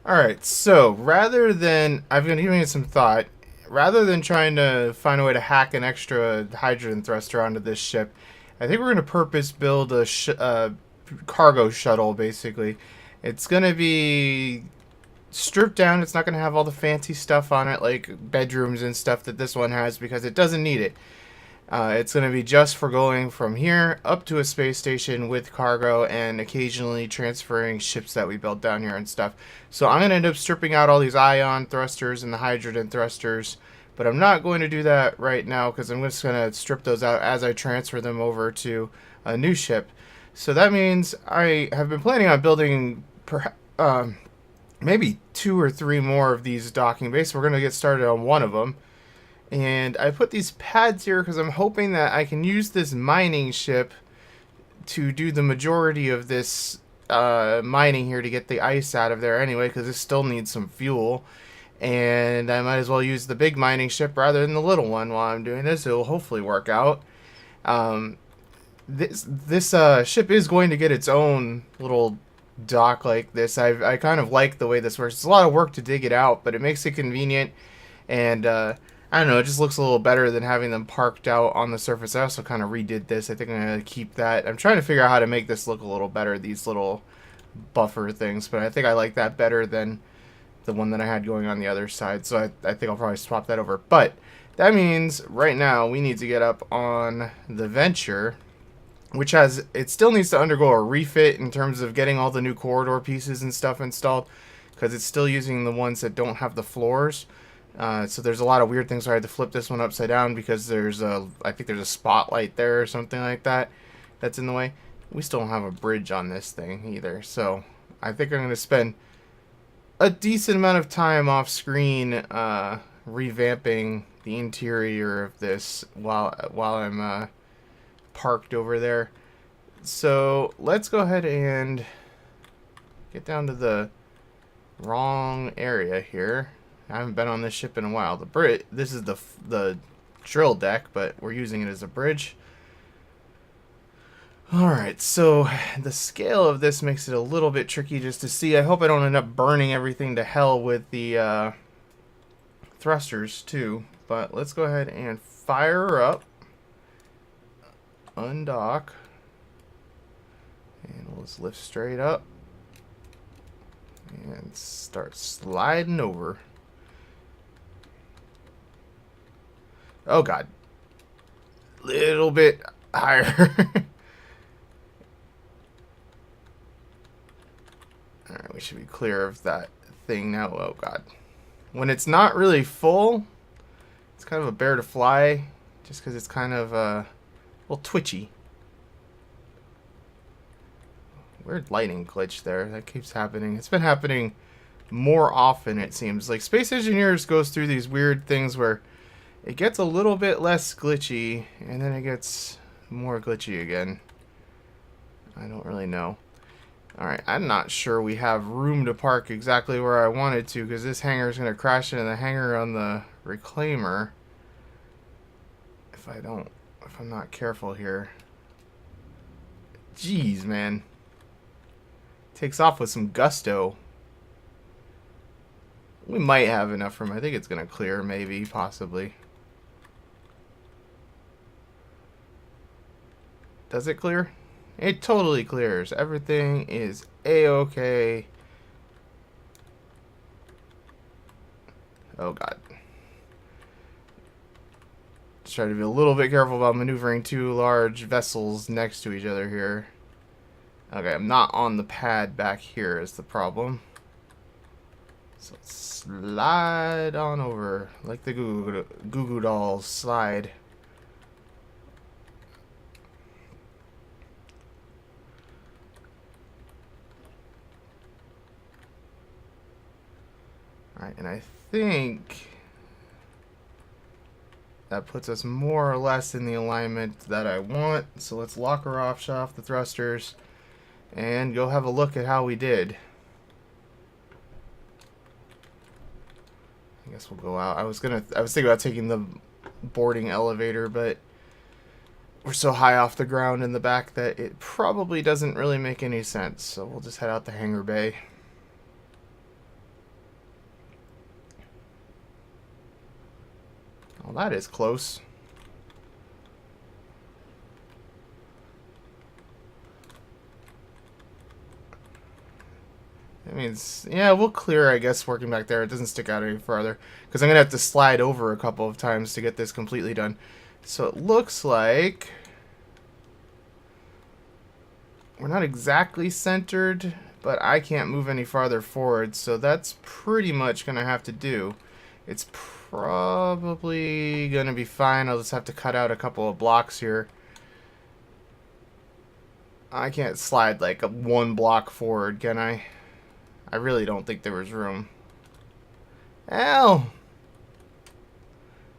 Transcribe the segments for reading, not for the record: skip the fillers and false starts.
Alright, so rather than, I've been giving it some thought, rather than trying to find a way to hack an extra hydrogen thruster onto this ship, I think we're going to purpose build a cargo shuttle, basically. It's going to be stripped down. It's not going to have all the fancy stuff on it, like bedrooms and stuff that this one has, because it doesn't need it. It's going to be just for going from here up to a space station with cargo and occasionally transferring ships that we built down here and stuff. So I'm going to end up stripping out all these ion thrusters and the hydrogen thrusters, but I'm not going to do that right now because I'm just going to strip those out as I transfer them over to a new ship. So that means I have been planning on building maybe 2 or 3 more of these docking bases. We're going to get started on one of them. And I put these pads here because I'm hoping that I can use this mining ship to do the majority of this mining here to get the ice out of there anyway, because it still needs some fuel. And I might as well use the big mining ship rather than the little one while I'm doing this. It will hopefully work out. This ship is going to get its own little dock like this. I kind of like the way this works. It's a lot of work to dig it out, but it makes it convenient. And I don't know, it just looks a little better than having them parked out on the surface. I also kind of redid this. I think I'm going to keep that. I'm trying to figure out how to make this look a little better, these little buffer things, but I think I like that better than the one that I had going on the other side, so I think I'll probably swap that over. But that means right now we need to get up on the Venture, which has, it still needs to undergo a refit in terms of getting all the new corridor pieces and stuff installed, because it's still using the ones that don't have the floors. So there's a lot of weird things. So I had to flip this one upside down because I think there's a spotlight there or something like that that's in the way. We still don't have a bridge on this thing either. So I think I'm going to spend a decent amount of time off screen revamping the interior of this while I'm parked over there. So let's go ahead and get down to the wrong area here. I haven't been on this ship in a while. This is the drill deck, but we're using it as a bridge. Alright, so the scale of this makes it a little bit tricky just to see. I hope I don't end up burning everything to hell with the thrusters too. But let's go ahead and fire her up. Undock. And we'll just lift straight up. And start sliding over. Oh god. Little bit higher. Alright, we should be clear of that thing now. Oh god. When it's not really full, it's kind of a bear to fly, just because it's kind of a little twitchy. Weird lighting glitch there. That keeps happening. It's been happening more often, it seems. Like, Space Engineers goes through these weird things where it gets a little bit less glitchy, and then it gets more glitchy again. I don't really know. Alright, I'm not sure we have room to park exactly where I wanted to, because this hangar is going to crash into the hangar on the reclaimer. If I'm not careful here. Jeez, man. Takes off with some gusto. We might have enough room. I think it's going to clear, maybe, possibly. Does it clear? It totally clears. Everything is a-okay. Oh god. Just try to be a little bit careful about maneuvering two large vessels next to each other here. Okay, I'm not on the pad back here is the problem. So let's slide on over like the Goo Goo Dolls slide. Alright, and I think that puts us more or less in the alignment that I want. So let's lock her off, shut off the thrusters, and go have a look at how we did. I guess we'll go out. I was thinking about taking the boarding elevator, but we're so high off the ground in the back that it probably doesn't really make any sense. So we'll just head out the hangar bay. Well, that is close. That means, yeah, we'll clear, I guess, working back there. It doesn't stick out any farther. Because I'm going to have to slide over a couple of times to get this completely done. So it looks like we're not exactly centered, but I can't move any farther forward. So that's pretty much going to have to do. It's probably going to be fine. I'll just have to cut out a couple of blocks here. I can't slide like one block forward, can I? I really don't think there was room. Hell,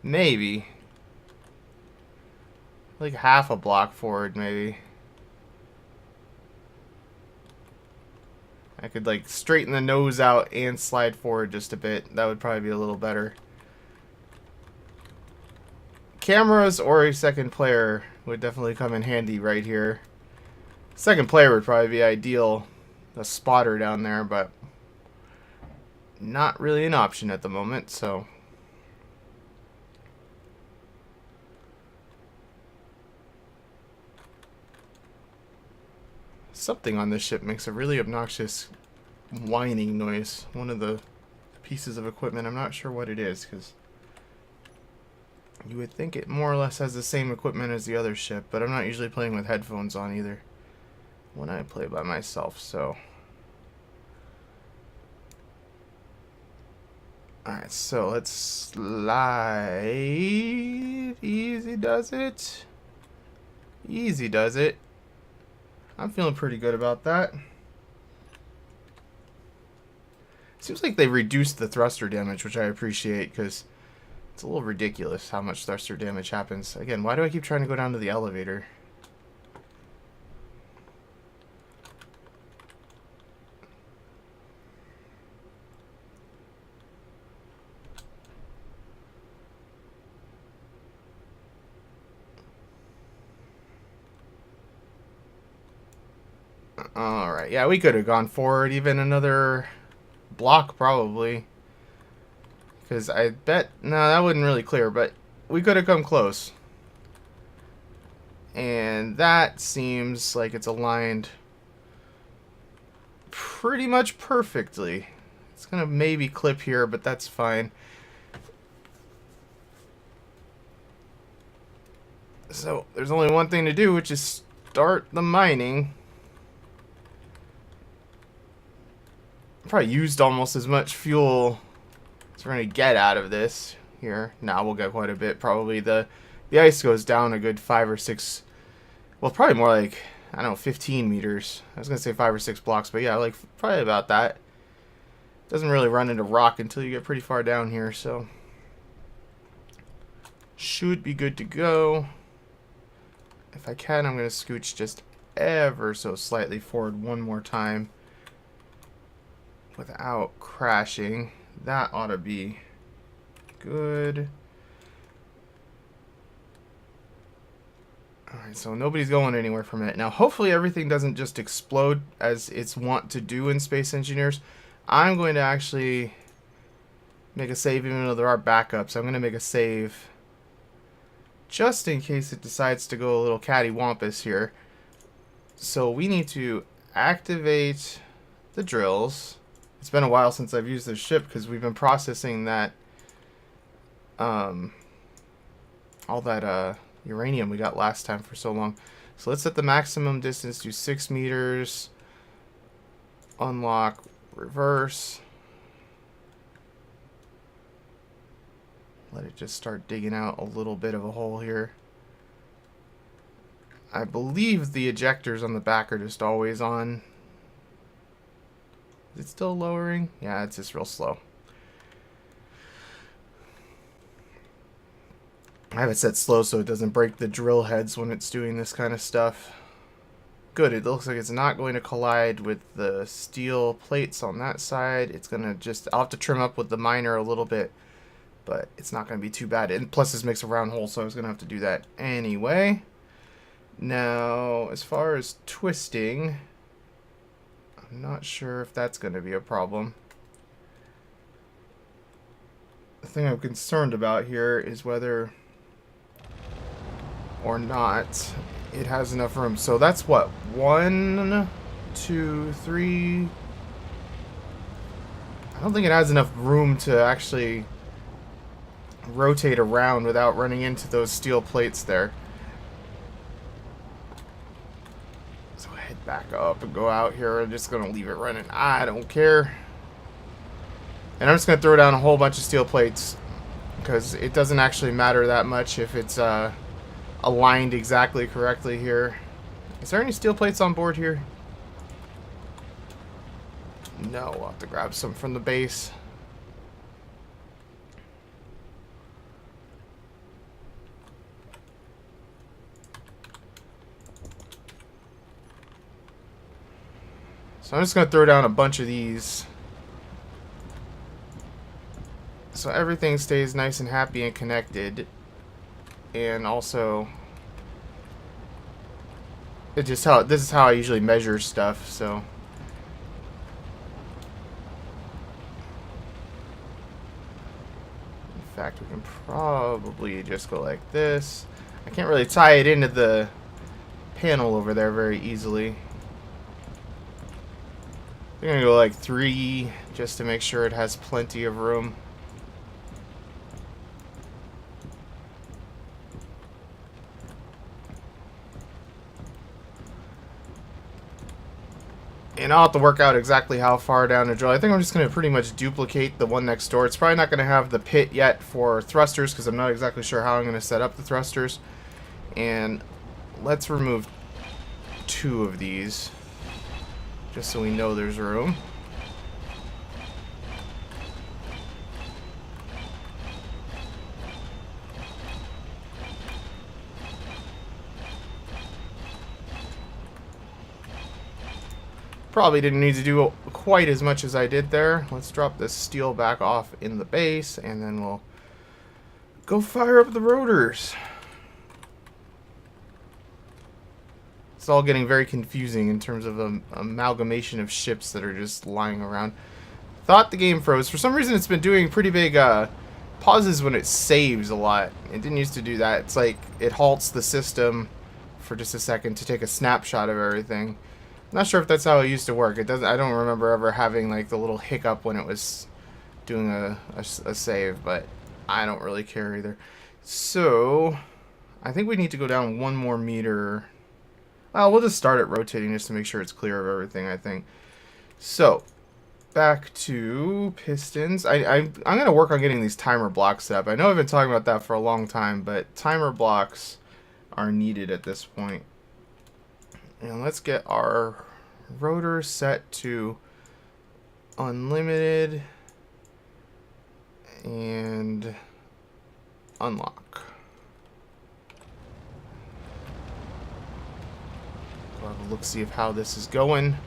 maybe. Like half a block forward, maybe. I could like straighten the nose out and slide forward just a bit. That would probably be a little better. Cameras or a second player would definitely come in handy right here. Second player would probably be ideal. A spotter down there, but not really an option at the moment, so. Something on this ship makes a really obnoxious whining noise. One of the pieces of equipment. I'm not sure what it is, because you would think it more or less has the same equipment as the other ship, but I'm not usually playing with headphones on either when I play by myself, so. Alright, so let's slide. Easy does it. Easy does it. I'm feeling pretty good about that. Seems like they reduced the thruster damage, which I appreciate, because it's a little ridiculous how much thruster damage happens. Again, why do I keep trying to go down to the elevator? Alright, yeah, we could have gone forward even another block, probably. Because I bet... No, that wouldn't really clear, but we could have come close. And that seems like it's aligned pretty much perfectly. It's going to maybe clip here, but that's fine. So, there's only one thing to do, which is start the mining. Probably used almost as much fuel as we're going to get out of this here. Now we'll get quite a bit. Probably the ice goes down a good 5 or 6, well, probably more like, I don't know, 15 meters. I was going to say 5 or 6 blocks, but yeah, like probably about that. Doesn't really run into rock until you get pretty far down here, so should be good to go. If I can, I'm going to scooch just ever so slightly forward one more time without crashing. That ought to be good. Alright, so nobody's going anywhere from it. Now, hopefully everything doesn't just explode as it's wont to do in Space Engineers. I'm going to actually make a save, even though there are backups. I'm going to make a save just in case it decides to go a little cattywampus here. So we need to activate the drills. It's been a while since I've used this ship because we've been processing that, all that uranium we got last time for so long. So let's set the maximum distance to 6 meters. Unlock, reverse. Let it just start digging out a little bit of a hole here. I believe the ejectors on the back are just always on. Is it still lowering? Yeah, it's just real slow. I have it set slow so it doesn't break the drill heads when it's doing this kind of stuff. Good, it looks like it's not going to collide with the steel plates on that side. It's going to just, I'll have to trim up with the miner a little bit, but it's not going to be too bad. And plus this makes a round hole, so I was going to have to do that anyway. Now, as far as twisting, I'm not sure if that's going to be a problem. The thing I'm concerned about here is whether or not it has enough room. So that's what, 1, 2, 3. I don't think it has enough room to actually rotate around without running into those steel plates there. So head back up and go out here. I'm just going to leave it running. I don't care. And I'm just going to throw down a whole bunch of steel plates because it doesn't actually matter that much if it's aligned exactly correctly here. Is there any steel plates on board here? No, I'll have to grab some from the base. So I'm just going to throw down a bunch of these so everything stays nice and happy and connected. And also, this is how I usually measure stuff, so in fact we can probably just go like this. I can't really tie it into the panel over there very easily. I'm gonna go like 3 just to make sure it has plenty of room. And I'll have to work out exactly how far down to drill. I think I'm just going to pretty much duplicate the one next door. It's probably not going to have the pit yet for thrusters because I'm not exactly sure how I'm going to set up the thrusters. And let's remove 2 of these just so we know there's room. Probably didn't need to do quite as much as I did there. Let's drop this steel back off in the base, and then we'll go fire up the rotors. It's all getting very confusing in terms of an amalgamation of ships that are just lying around. Thought the game froze. For some reason, it's been doing pretty big pauses when it saves a lot. It didn't used to do that. It's like it halts the system for just a second to take a snapshot of everything. Not sure if that's how it used to work. It doesn't. I don't remember ever having like the little hiccup when it was doing a save, but I don't really care either. So I think we need to go down 1 more meter. Well, we'll just start it rotating just to make sure it's clear of everything, I think. So back to pistons. I'm gonna work on getting these timer blocks set up. I know I've been talking about that for a long time, but timer blocks are needed at this point. And let's get our rotor set to unlimited and unlock. We'll have a look-see of how this is going.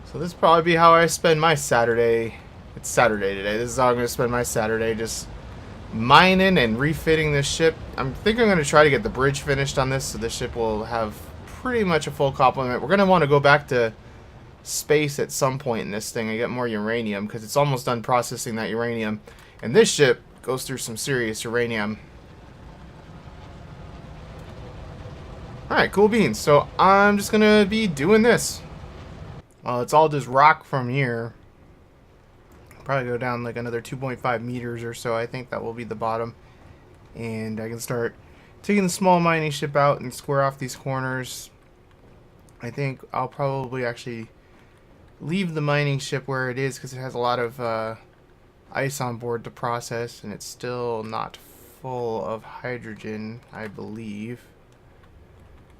So this will probably be how I spend my Saturday. It's Saturday today. This is how I'm going to spend my Saturday, just mining and refitting this ship. I'm going to try to get the bridge finished on this so the ship will have pretty much a full complement. We're going to want to go back to space at some point in this thing and get more uranium because it's almost done processing that uranium. And this ship goes through some serious uranium. Alright, cool beans. So I'm just going to be doing this. Well, it's all just rock from here. Probably go down like another 2.5 meters or so. I think that will be the bottom. And I can start taking the small mining ship out and square off these corners. I think I'll probably actually leave the mining ship where it is because it has a lot of ice on board to process, and it's still not full of hydrogen, I believe.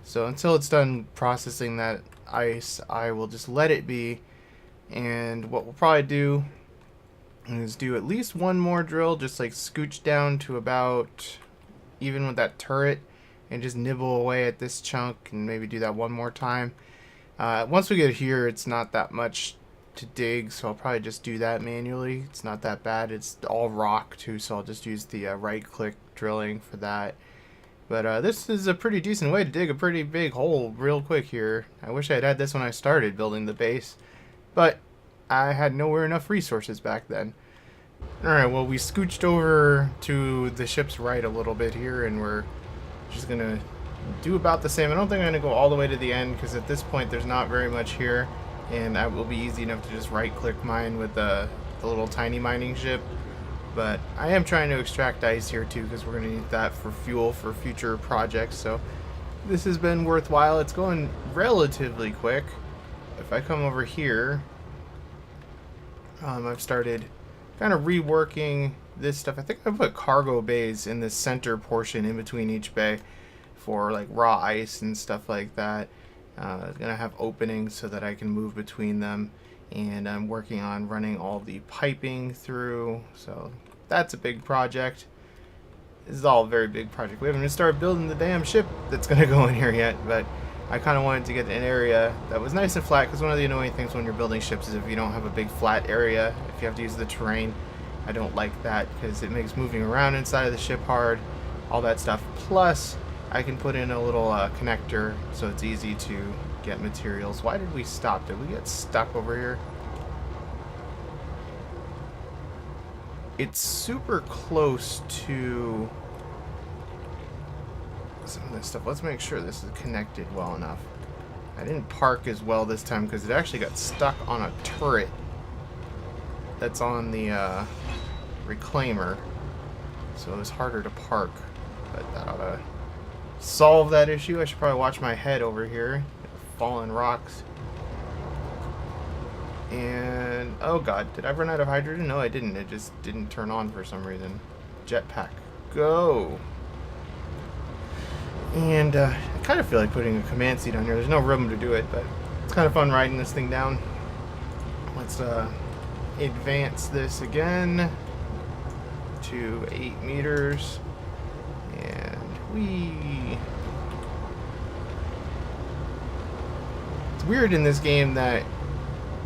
So until it's done processing that ice, I will just let it be. And what we'll probably do is do at least 1 more drill, just like scooch down to about even with that turret and just nibble away at this chunk and maybe do that 1 more time. Once we get here, it's not that much to dig, so I'll probably just do that manually. It's not that bad. It's all rock too, so I'll just use the right click drilling for that. But this is a pretty decent way to dig a pretty big hole real quick here. I wish I had had this when I started building the base, but I had nowhere enough resources back then. Alright, well, we scooched over to the ship's right a little bit here, and we're just going to do about the same. I don't think I'm going to go all the way to the end, because at this point there's not very much here, and it will be easy enough to just right-click mine with the little tiny mining ship. But I am trying to extract ice here too, because we're going to need that for fuel for future projects, so this has been worthwhile. It's going relatively quick. If I come over here, I've started kind of reworking this stuff. I think I put cargo bays in the center portion in between each bay for like raw ice and stuff like that. It's gonna have openings so that I can move between them, and I'm working on running all the piping through, so that's a big project. This is all a very big project. We haven't even started building the damn ship that's gonna go in here yet, but I kind of wanted to get an area that was nice and flat, because one of the annoying things when you're building ships is if you don't have a big flat area, if you have to use the terrain. I don't like that because it makes moving around inside of the ship hard, all that stuff. Plus, I can put in a little connector so it's easy to get materials. Why did we stop? Did we get stuck over here? It's super close to some of this stuff. Let's make sure this is connected well enough. I didn't park as well this time because it actually got stuck on a turret that's on the reclaimer, so it was harder to park, but that ought to solve that issue. I should probably watch my head over here. Fallen rocks. And oh god, did I run out of hydrogen? No, I didn't. It just didn't turn on for some reason. Jetpack, go! And I kind of feel like putting a command seat on here. There's no room to do it, but it's kind of fun riding this thing down. Let's advance this again to 8 meters. And we... It's weird in this game that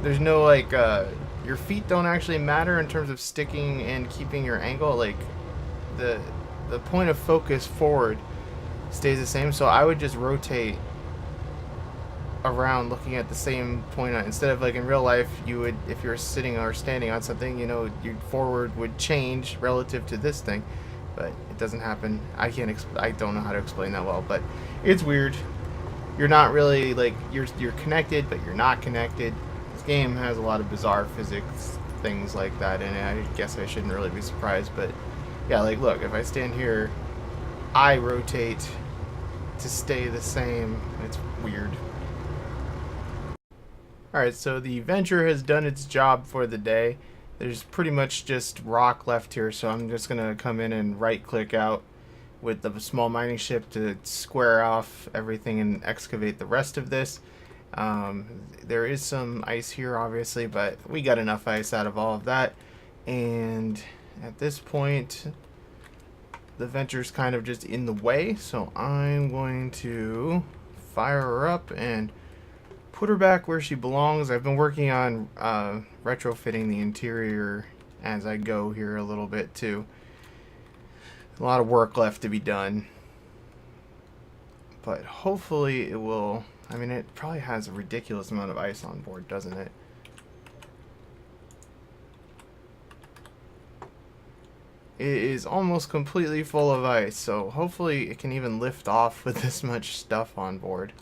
there's no, like, your feet don't actually matter in terms of sticking and keeping your angle. Like, the point of focus forward stays the same, so I would just rotate around looking at the same point instead of like in real life you would, if you're sitting or standing on something, you know, your forward would change relative to this thing, but it doesn't happen. I don't know how to explain that well, but it's weird. You're not really like you're connected, but you're not connected. This game has a lot of bizarre physics things like that, and I guess I shouldn't really be surprised, but yeah, like look, if I stand here, I rotate to stay the same. It's weird. Alright, so the Venture has done its job for the day. There's pretty much just rock left here, so I'm just going to come in and right-click out with the small mining ship to square off everything and excavate the rest of this. There is some ice here, obviously, but we got enough ice out of all of that. And at this point, the Venture's kind of just in the way, so I'm going to fire her up and put her back where she belongs. I've been working on retrofitting the interior as I go here a little bit too. A lot of work left to be done, but hopefully it will. I mean, it probably has a ridiculous amount of ice on board, doesn't it? It is almost completely full of ice, so hopefully it can even lift off with this much stuff on board.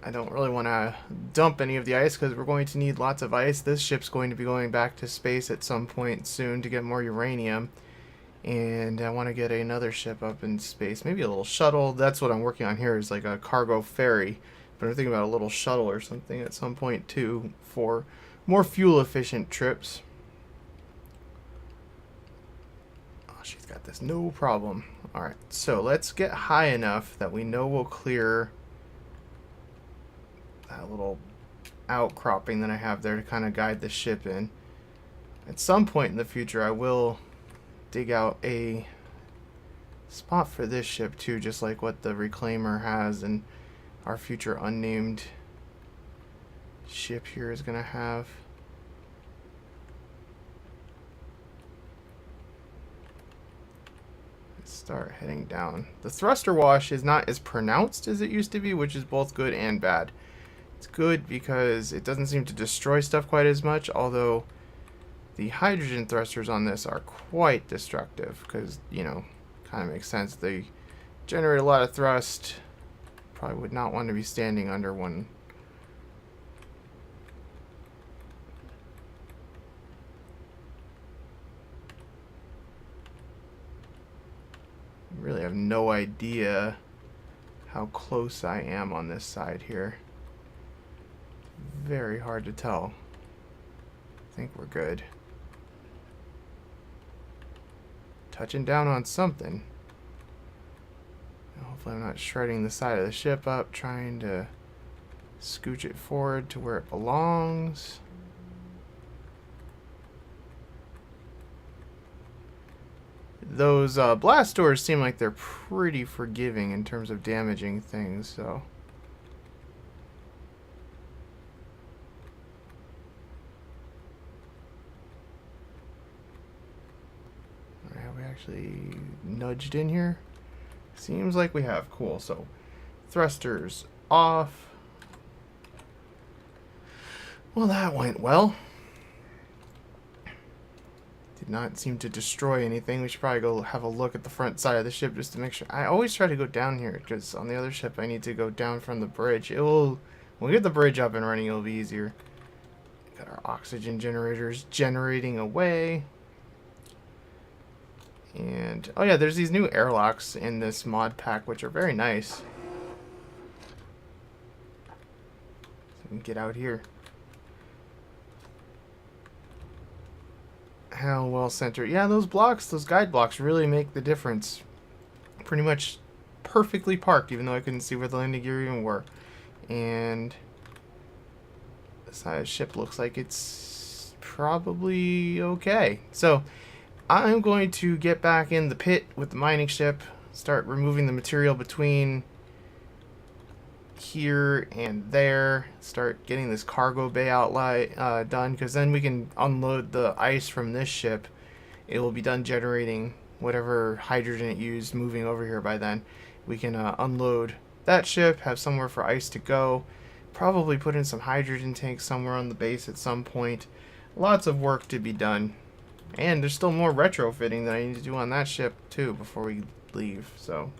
I don't really want to dump any of the ice because we're going to need lots of ice. This ship's going to be going back to space at some point soon to get more uranium. And I want to get another ship up in space. Maybe a little shuttle. That's what I'm working on here, is like a cargo ferry. But I'm thinking about a little shuttle or something at some point too for more fuel efficient trips. Oh, she's got this, no problem. Alright, so let's get high enough that we know we'll clear that little outcropping that I have there to kind of guide the ship in. At some point in the future I will dig out a spot for this ship too, just like what the Reclaimer has and our future unnamed ship here is going to have. Let's start heading down. The thruster wash is not as pronounced as it used to be, which is both good and bad. It's good because it doesn't seem to destroy stuff quite as much, although the hydrogen thrusters on this are quite destructive because, you know, kind of makes sense. They generate a lot of thrust. Probably would not want to be standing under one. I really have no idea how close I am on this side here. Very hard to tell. I think we're good. Touching down on something. Hopefully I'm not shredding the side of the ship up, trying to scooch it forward to where it belongs. Those blast doors seem like they're pretty forgiving in terms of damaging things, so... Alright, have we actually nudged in here? Seems like we have. Cool. So, thrusters off. Well, that went well. Did not seem to destroy anything. We should probably go have a look at the front side of the ship just to make sure. I always try to go down here because on the other ship I need to go down from the bridge. When we get the bridge up and running, it'll be easier. Got our oxygen generators generating away. And, oh yeah, there's these new airlocks in this mod pack, which are very nice. So we can get out here. How well centered. Yeah, those blocks, those guide blocks really make the difference. Pretty much perfectly parked, even though I couldn't see where the landing gear even were. And the side of the ship looks like it's probably okay. So, I'm going to get back in the pit with the mining ship, start removing the material between here and there, start getting this cargo bay outlet done, because then we can unload the ice from this ship. It will be done generating whatever hydrogen it used moving over here by then. We can unload that ship, have somewhere for ice to go, probably put in some hydrogen tanks somewhere on the base at some point. Lots of work to be done. And there's still more retrofitting that I need to do on that ship, too, before we leave, so...